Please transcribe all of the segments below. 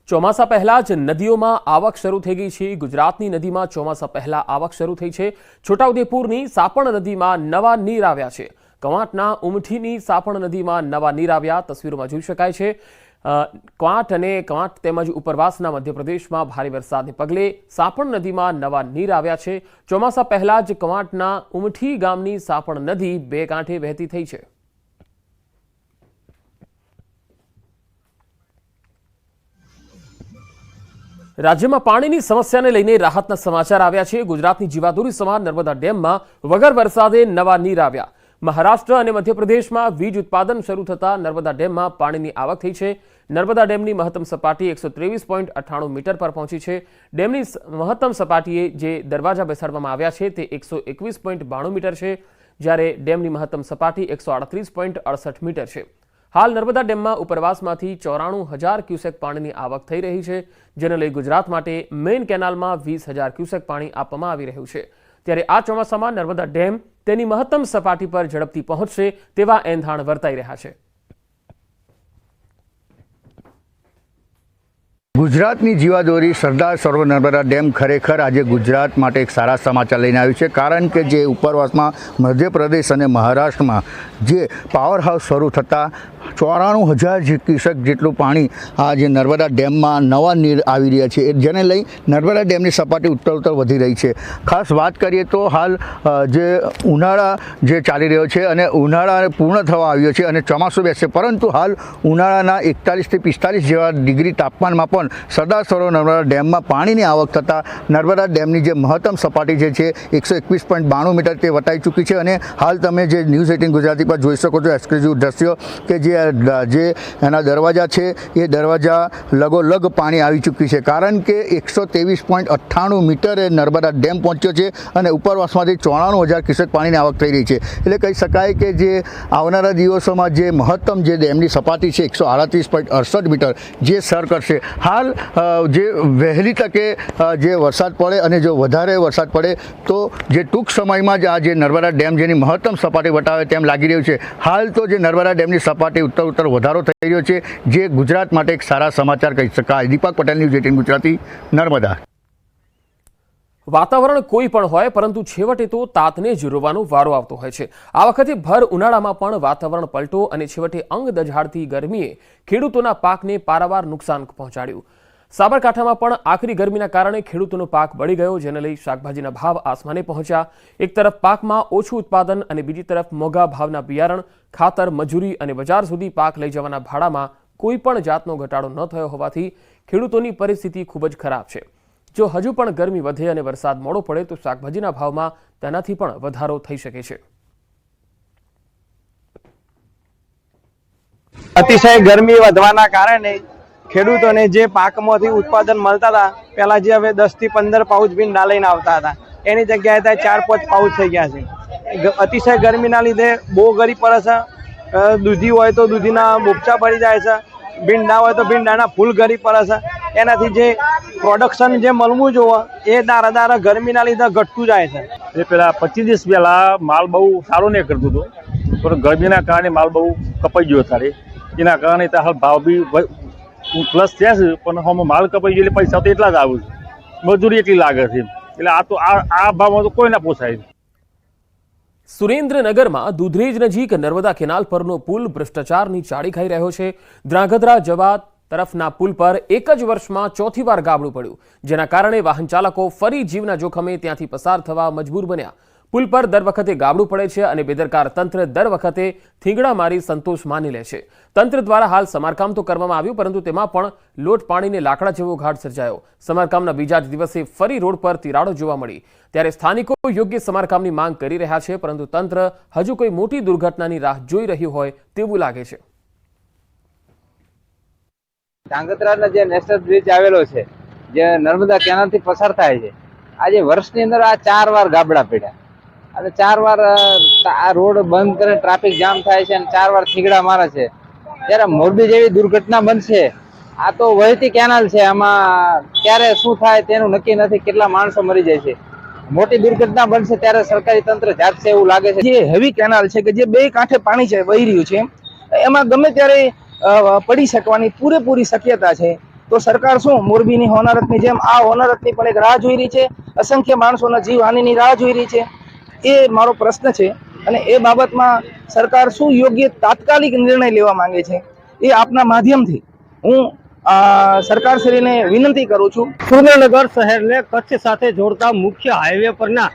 ચોમાસા પહેલા જ નદીઓમાં આવક શરૂ થઈ ગઈ છે। ગુજરાતની નદીમાં ચોમાસા પહેલા આવક શરૂ થઈ છે। છોટાઉદેપુરની સાપણ નદીમાં નવા નીર આવ્યા છે। કવાંટના ઉમઠીની સાપણ નદીમાં નવા નીર આવ્યા તસવીરોમાં જોઈ શકાય છે। કવાંટ તેમજ ઉપરવાસના મધ્યપ્રદેશમાં ભારે વરસાદને પગલે સાપણ નદીમાં નવા નીર આવ્યા છે। ચોમાસા પહેલા જ કવાંટના ઉમઠી ગામની સાપણ નદી બે કાંઠે વહેતી થઈ છે। રાજ્યમાં પાણીની સમસ્યાને લઈને રાહતના સમાચાર આવ્યા છે। ગુજરાતની જીવાદોરી સમાન નર્મદા ડેમમાં વગર વરસાદે નવા નીર આવ્યા। મહારાષ્ટ્ર અને મધ્યપ્રદેશમાં વીજ ઉત્પાદન શરૂ થતા નર્મદા ડેમમાં પાણીની આવક થઈ છે। નર્મદા ડેમની મહત્તમ સપાટી 123.98 મીટર પર પહોંચી છે। ડેમની મહત્તમ સપાટીએ જે દરવાજા બેસાડવામાં આવ્યા છે તે 121.92 મીટર છે, જ્યારે ડેમની મહત્તમ સપાટી 138.68 મીટર છે। હાલ નર્મદા ડેમમાં ઉપરવાસમાંથી 94,000 ક્યુસેક પાણીની આવક થઈ રહી છે, જેને લઈ ગુજરાત માટે મેઇન કેનાલમાં 20,000 ક્યુસેક પાણી આપવામાં આવી રહ્યું છે। ત્યારે આ ચોમાસામાં નર્મદા ડેમ તેની મહત્તમ સપાટી પર ઝડપથી પહોંચશે તેવા એંધાણ વર્તાઈ રહ્યા છે। ગુજરાતની જીવાદોરી સરદાર સરોવર નર્મદા ડેમ ખરેખર આજે ગુજરાત માટે એક સારા સમાચાર લઈને આવ્યું છે, કારણ કે જે ઉપરવાસમાં મધ્યપ્રદેશ અને મહારાષ્ટ્રમાં જે પાવર હાઉસ શરૂ થતાં 94,000 ક્યુસેક જેટલું પાણી આ જે નર્મદા ડેમમાં નવા નીર આવી રહ્યા છે, જેને લઈ નર્મદા ડેમની સપાટી ઉત્તર વધી રહી છે। ખાસ વાત કરીએ તો હાલ જે ઉનાળા જે ચાલી રહ્યો છે અને ઉનાળા પૂર્ણ થવા આવ્યો છે અને ચોમાસું બેસશે, પરંતુ હાલ ઉનાળાના 41 થી 45 જેવા ડિગ્રી તાપમાનમાં પણ સરદાર સરોવર નર્મદા ડેમમાં પાણીની આવક થતાં નર્મદા ડેમની જે મહત્તમ સપાટી જે છે 121.92 મીટર તે વટાઈ ચૂકી છે। અને હાલ તમે જે ન્યૂઝ 18 ગુજરાતી પર જોઈ શકો છો એક્સક્લુઝિવ દ્રશ્યો કે જે એના દરવાજા છે એ દરવાજા લગોલગ પાણી આવી ચૂકી છે, કારણ કે 123.98 મીટરે નર્મદા ડેમ પહોંચ્યો છે અને ઉપરવાસમાંથી 94,000 ક્યુસેક પાણીની આવક થઈ રહી છે। એટલે કહી શકાય કે જે આવનારા દિવસોમાં જે મહત્તમ જે ડેમની સપાટી છે 138.68 મીટર જે સર કરશે। હાલ જે વહેલી તકે જે વરસાદ પડે અને જો વધારે વરસાદ પડે તો જે ટૂંક સમયમાં જ આ જે નર્મદા ડેમ જેની મહત્તમ સપાટી વટાવે તેમ લાગી રહ્યું છે। હાલ તો જે નર્મદા ડેમની સપાટી ઉત્તર વધારો થઈ રહ્યો છે, જે ગુજરાત માટે એક સારા સમાચાર કહી શકાય। દીપક પટેલ, ન્યૂઝ 18 ગુજરાતી, નર્મદા। વાતાવરણ કોઈ પણ હોય, પરંતુ છેવટે તો તાતને જ રોવાનો વારો આવતો હોય છે। આ વખતે ભર ઉનાળામાં પણ વાતાવરણ પલટો અને છેવટે અંગ દઝાડતી ગરમીએ ખેડૂતોના પાકને પારાવાર નુકસાન પહોંચાડ્યું। સાબરકાંઠામાં પણ આકરી ગરમીના કારણે ખેડૂતોનો પાક બળી ગયો, જેને લઈ શાકભાજીના ભાવ આસમાને પહોંચ્યા। એક તરફ પાકમાં ઓછું ઉત્પાદન અને બીજી તરફ મોંઘા ભાવના બિયારણ, ખાતર, મજૂરી અને બજાર સુધી પાક લઈ જવાના ભાડામાં કોઈ પણ જાતનો ઘટાડો ન થયો હોવાથી ખેડૂતોની પરિસ્થિતિ ખૂબ જ ખરાબ છે। જો હજુ પણ ગરમી વધે અને વરસાદ મોડો પડે તો શાકભાજીના ભાવમાં તેનાથી પણ વધારો થઈ શકે છે। અતિશય ગરમી વધવાના કારણે ખેડૂતોને જે પાકમાંથી ઉત્પાદન મળતા હતા, પહેલા જે હવે 10 થી 15 પાઉચ ભીંડા લઈને આવતા હતા, એની જગ્યાએ 4-5 પાઉચ થઈ ગયા છે। અતિશય ગરમીના લીધે બહુ ગરીબ પડે છે। દૂધી હોય તો દૂધીના બોપચા પડી જાય છે, ભીંડા હોય તો ભીંડાના ફૂલ ગરીબ પડે છે। એનાથી જે પ્રોડક્શન જે મળવું જોઈએ એ દારા ગરમીના લીધે ઘટતું જાય છે। એ પેલા 25 દિવસ પહેલા માલ બહુ સારો નહીં કરતું હતું, પણ ગરમીના કારણે માલ બહુ કપાઈ ગયો સારી, એના કારણે હાલ ભાવ બી પ્લસ થયા છે, પણ હમ માલ કપાઈ ગયો એટલે પૈસા તો એટલા જ આવે છે, મજૂરી એટલી લાગે છે, એટલે આ ભાવમાં તો કોઈ ના પોસાય। સુરેન્દ્રનગરમાં દુધરેજ નજીક નર્મદા કેનાલ પરનો પુલ ભ્રષ્ટાચારની ચાળી ખાઈ રહ્યો છે। ધ્રાંગધ્રા જવા તરફના પુલ પર એક જ વર્ષમાં 4થી વાર ગાબડું પડ્યું, જેના કારણે વાહન ચાલકો ફરી જીવના જોખમે ત્યાંથી પસાર થવા મજબૂર બન્યા। પુલ પર દર વખતે ગાબડું પડે છે અને બેદરકાર તંત્ર દર વખતે થીંગડા મારી સંતોષ માની લે છે। તંત્ર દ્વારા હાલ સમારકામ તો કરવામાં આવ્યું, પરંતુ તેમાં પણ લોટ પાણીને લાકડા જેવો ઘાટ સર્જાયો। સમારકામના બીજા જ દિવસે ફરી રોડ પર તિરાડો જોવા મળી, ત્યારે સ્થાનિકો યોગ્ય સમારકામની માંગ કરી રહ્યા છે, પરંતુ તંત્ર હજુ કોઈ મોટી દુર્ઘટનાની રાહ જોઈ રહ્યું હોય તેવું લાગે છે। ધ્રાંગધ્રાનો જે નેશનલ બ્રિજ આવેલો છે, જે નર્મદા કેનાલથી પસાર થાય છે, આજે વર્ષની અંદર આ 4 વાર ગાબડા પડ્યા અને 4 વાર આ રોડ બંધ કરે, ટ્રાફિક જામ થાય છે અને 4 વાર થીગડા મારે છે। ત્યારે મોરબી જેવી દુર્ઘટના બનશે, આ તો વહેતી કેનાલ છે, આમાં ક્યારે શું થાય તેનું નક્કી નથી, કેટલા માણસો મરી જાય છે। મોટી દુર્ઘટના બનશે ત્યારે સરકારી તંત્ર જાગશે એવું લાગે છે। જે હેવી કેનાલ છે કે જે બે કાંઠે પાણી છે વહી રહ્યું છે, એમાં ગમે ત્યારે પડી શકવાની પૂરેપૂરી શક્યતા છે। તો સરકાર શું મોરબીની હોનારતની જેમ આ હોનારતની પણ એક રાહ જોઈ રહી છે, અસંખ્ય માણસોના જીવહાનિની રાહ જોઈ રહી છે? એ મારો પ્રશ્ન છે. અને એ બાબતમાં સરકાર શું યોગ્ય તાત્કાલિક નિર્ણય લેવા માંગે છે, એ આપના માધ્યમથી હું સરકારશ્રીને વિનંતી કરું છું. સુરેન્દ્રનગર શહેરને કચ્છ સાથે જોડતા મુખ્ય હાઈવે પરના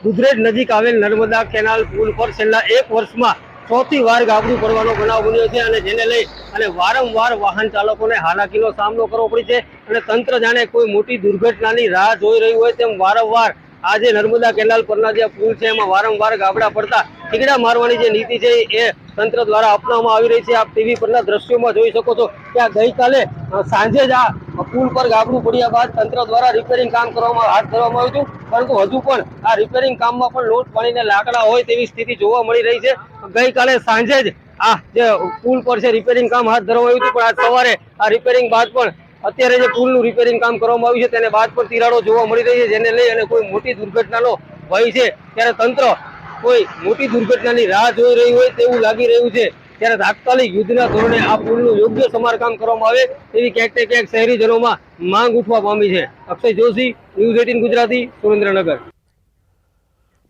દુધરેજ નજીક આવેલ નર્મદા કેનાલ પુલ પર છેલ્લા 1 વર્ષમાં 100થી વાર ગાબડું પડવાનો બનાવ બન્યો છે અને જેને લઈ અને વારંવાર વાહન ચાલકોને હાલાકીનો સામનો કરવો પડે છે અને તંત્ર જાણે કોઈ મોટી દુર્ઘટનાની રાહ જોઈ રહ્યું હોય તેમ વારંવાર આજે નર્મદા કેનાલ પરના જે પુલ છે એમાં વારંવાર ગાબડા પડતા ઠીકડા મારવાની જે નીતિ છે એ તંત્ર દ્વારા અપનાવવામાં આવી રહી છે. આપ ટીવી પરના દ્રશ્યોમાં જોઈ શકો છો કે આ ગઈકાલે સાંજે જ આ પુલ પર ગાબડું પડ્યા બાદ તંત્ર દ્વારા રિપેરિંગ કામ હાથ ધરવામાં આવ્યું હતું, પરંતુ હજુ પણ આ રિપેરિંગ કામમાં પણ લોટ પાણીને લાકડા હોય તેવી સ્થિતિ જોવા મળી રહી છે. ગઈકાલે સાંજે જ આ જે પુલ પર છે રિપેરિંગ કામ હાથ ધરવામાં આવ્યું હતું, પણ આજ સવારે આ રિપેરિંગ બાદ પણ અત્યારે જે પુલનું રિપેરિંગ કામ કરવામાં આવ્યું છે તેને બાદ પણ તિરાડો જોવા મળી રહી છે, જેને લઈ અને કોઈ મોટી દુર્ઘટનાનો ભય છે. ત્યારે તંત્ર કોઈ મોટી દુર્ઘટનાની રાહ જોઈ રહ્યું હોય તેવું લાગી રહ્યું છે. ત્યારે તાત્કાલિક યુદ્ધના ધોરણે આ પુલનું યોગ્ય સમારકામ કરવામાં આવે તેવી ક્યાંક ને ક્યાંક શહેરીજનોમાં માંગ ઉઠવા પામી છે. અક્ષય જોશી, ન્યૂઝ 18 ગુજરાતી, સુરેન્દ્રનગર.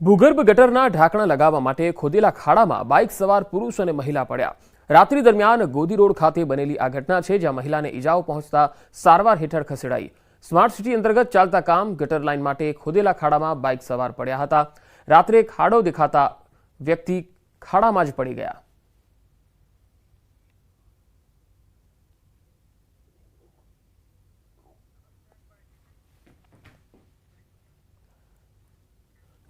ભૂગર્ભ ગટરના ઢાંકણા લગાવવા માટે ખોદેલા ખાડામાં બાઇક સવાર પુરુષ અને મહિલા પડ્યા. રાત્રિ દરમિયાન ગોદી રોડ ખાતે બનેલી આ ઘટના છે, જ્યાં મહિલાને ઈજાઓ પહોંચતા સારવાર હેઠળ ખસેડાઈ. સ્માર્ટ સિટી અંતર્ગત ચાલતા કામ ગટર લાઇન માટે ખોદેલા ખાડામાં બાઇક સવાર પડ્યા હતા. રાત્રે ખાડો દેખાતા વ્યક્તિ ખાડામાં જ પડી ગયા.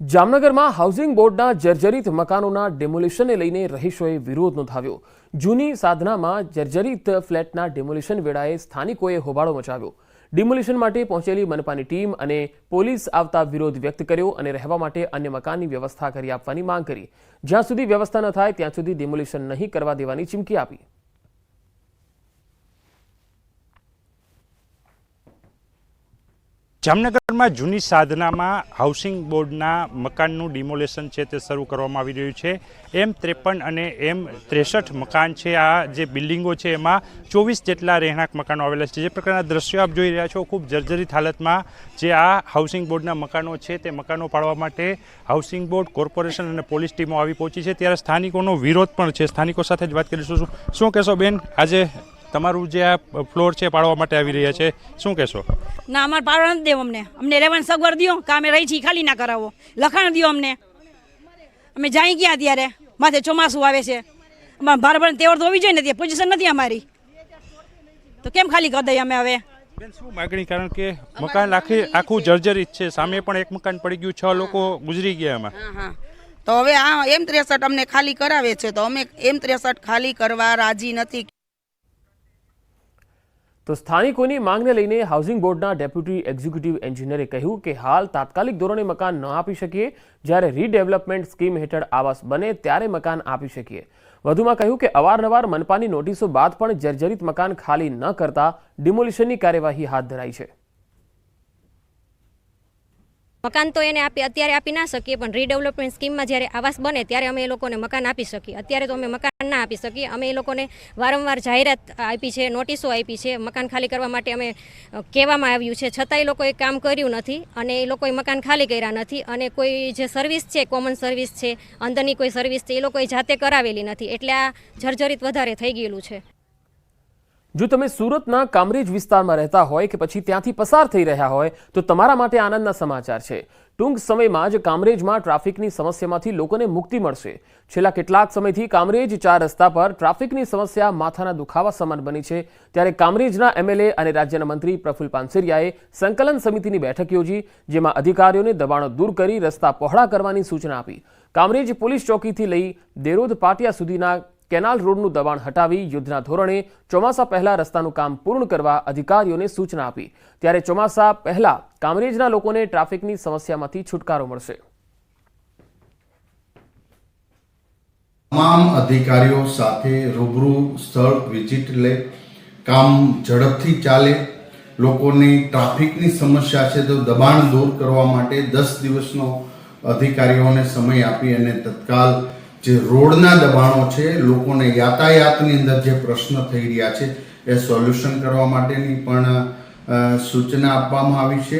જામનગરમાં હાઉસિંગ બોર્ડના જર્જરિત મકાનોના ડેમોલિશનને લઈને રહીશોએ વિરોધ નોંધાવ્યો. જૂની સાધનામાં જર્જરિત ફ્લેટના ડેમોલિશન વેળાએ સ્થાનિકોએ હોબાળો મચાવ્યો. ડિમોલિશન માટે પહોંચેલી મનપાની ટીમ અને પોલીસ આવતા વિરોધ વ્યક્ત કર્યો અને રહેવા માટે અન્ય મકાનની વ્યવસ્થા કરી આપવાની માંગ કરી. જ્યાં સુધી વ્યવસ્થા ન થાય ત્યાં સુધી ડિમોલિશન નહીં કરવા દેવાની ચીમકી આપી. જામનગરમાં જૂની સાધનામાં હાઉસિંગ બોર્ડના મકાનનું ડિમોલેશન છે તે શરૂ કરવામાં આવી રહ્યું છે. M53 અને M63 મકાન છે. આ જે બિલ્ડિંગો છે એમાં 24 જેટલા રહેણાંક મકાનો આવેલા છે. જે પ્રકારના દ્રશ્યો આપ જોઈ રહ્યા છો, ખૂબ જર્જરિત હાલતમાં જે આ હાઉસિંગ બોર્ડના મકાનો છે તે મકાનો પાડવા માટે હાઉસિંગ બોર્ડ, કોર્પોરેશન અને પોલીસ ટીમો આવી પહોંચી છે. ત્યારે સ્થાનિકોનો વિરોધ પણ છે. સ્થાનિકો સાથે જ વાત કરીશું. શું કહેશો બેન, આજે તમારું જે આ ફ્લોર છે પાડવા માટે આવી રહ્યા છે, શું કહેશો? ના, અમારે પાડવા નથી દેવું. અમને રહેવાની સગવડ દો કે અમે રહી છીએ ખાલી ના કરાવો. લખાણ દો અમને. અમે જાય ગયા ત્યારે માથે ચોમાસું આવે છે, અમારે બરાબર તેવડ તો હોવી જોઈએ ને, તે પોઝિશન નથી અમારી, તો કેમ ખાલી કરી દઈએ અમે હવે? બેન, શું માગણી? કારણ કે મકાન આખું જર્જરિત છે. સામે પણ એક મકાન પડી ગયું, 6 લોકો ગુજરી ગયા એમાં. હા, તો હવે આ M63 અમને ખાલી કરાવે છે, તો અમે M63 ખાલી કરવા રાજી નથી. તો સ્થાનિકોની માંગને લઈને હાઉસિંગ બોર્ડના ડેપ્યુટી એક્ઝિક્યુટિવ એન્જિનિયરે કહ્યું કે હાલ તાત્કાલિક ધોરણે મકાન ન આપી શકીએ, જ્યારે રીડેવલપમેન્ટ સ્કીમ હેઠળ આવાસ બને ત્યારે મકાન આપી શકીએ. વધુમાં કહ્યું કે અવારનવાર મનપાની નોટિસો બાદ પણ જર્જરિત મકાન ખાલી ન કરતા ડિમોલિશનની કાર્યવાહી હાથ ધરાઈ છે. મકાન તો એને અત્યારે આપી ના શકીએ, પણ રીડેવલપમેન્ટ સ્કીમમાં જ્યારે આવાસ બને ત્યારે અમે એ લોકોને મકાન આપી શકીએ. અત્યારે તો અમે મકાન ના આપી શકીએ. અમે એ લોકોને વારંવાર જાહેરાત આપી છે, નોટિસો આપી છે, મકાન ખાલી કરવા માટે અમે કહેવામાં આવ્યું છે, છતાં એ લોકોએ કામ કર્યું નથી અને એ લોકોએ મકાન ખાલી કર્યા નથી. અને કોઈ જે સર્વિસ છે, કોમન સર્વિસ છે, અંદરની કોઈ સર્વિસ છે, એ લોકોએ જાતે કરાવેલી નથી, એટલે આ જર્જરિત વધારે થઈ ગયેલું છે. જો તમે સુરતના કામરેજ વિસ્તારમાં રહેતા હોય કે પછી ત્યાંથી પસાર થઈ રહ્યા હોય તો તમારા માટે આનંદના સમાચાર છે. ટૂંક સમયમાં જ કામરેજમાં ટ્રાફિકની સમસ્યામાંથી લોકોને મુક્તિ મળશે. છેલ્લા કેટલાક સમયથી કામરેજ 4 રસ્તા પર ટ્રાફિકની સમસ્યા માથાના દુખાવા સમાન બની છે. ત્યારે કામરેજના MLA અને રાજ્યના મંત્રી પ્રફુલ્લ પાનસેરિયાએ સંકલન સમિતિની બેઠક યોજી, જેમાં અધિકારીઓને દબાણો દૂર કરી રસ્તા પહોળા કરવાની સૂચના આપી. કામરેજ પોલીસ ચોકીથી લઈ દેરોદ પાટિયા સુધીના કેનાલ રોડનું દબાણ હટાવી યુદ્ધના ધોરણે ચોમાસા પહેલા રસ્તાનું કામ પૂર્ણ કરવા અધિકારીઓને સૂચના આપી. ત્યારે ચોમાસા પહેલા કામરેજના લોકોને ટ્રાફિકની સમસ્યામાંથી છુટકારો મળશે. તમામ અધિકારીઓ સાથે રૂબરૂ સ્થળ વિઝિટ લે, કામ ઝડપથી ચાલે, લોકોની ટ્રાફિકની સમસ્યા છે તો દબાણ દૂર કરવા માટે 10 દિવસનો અધિકારીઓને સમય આપી અને તત્કાલ જે રોડના દબાણો છે, લોકોને યાતાયાતની અંદર જે પ્રશ્ન થઈ રહ્યા છે એ સોલ્યુશન કરવા માટેની પણ સૂચના આપવામાં આવી છે.